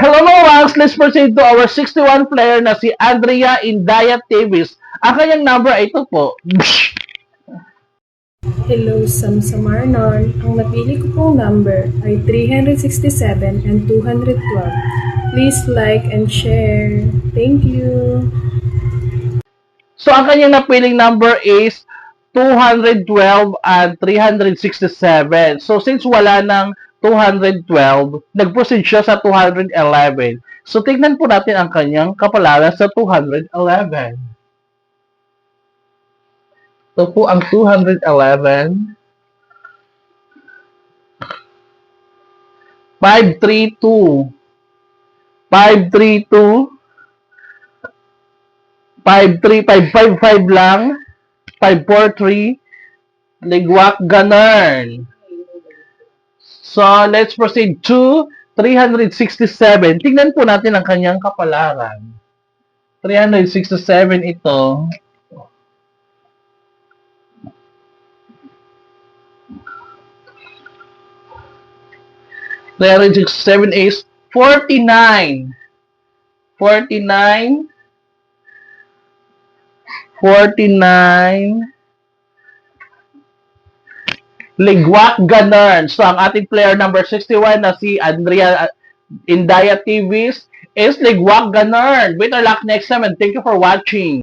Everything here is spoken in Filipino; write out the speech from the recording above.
Hello mga Wangs, let's proceed to our 61 player na si Andrea Indaya Davis. Ang kanyang number ay ito po. Hello, Samsamarnon. Ang napili ko pong number ay 367 and 212. Please like and share. Thank you. So ang kanyang napiling number is 212 and 367. So since wala ng 212, nag-proceed siya sa 211. So tignan po natin ang kanyang kapalaran sa 211. Ito po ang 211. 532. 532. 53555 lang. 543. Ligwak Ganern. So, let's proceed to 367. Tingnan po natin ang kanyang kapalaran. 367 ito. There is 7 is 49. 49. 49. Ligwak Ganern. So, ang ating player number 61 na si Andrea Indaya Davis is Ligwak Ganern. Better luck next time and thank you for watching.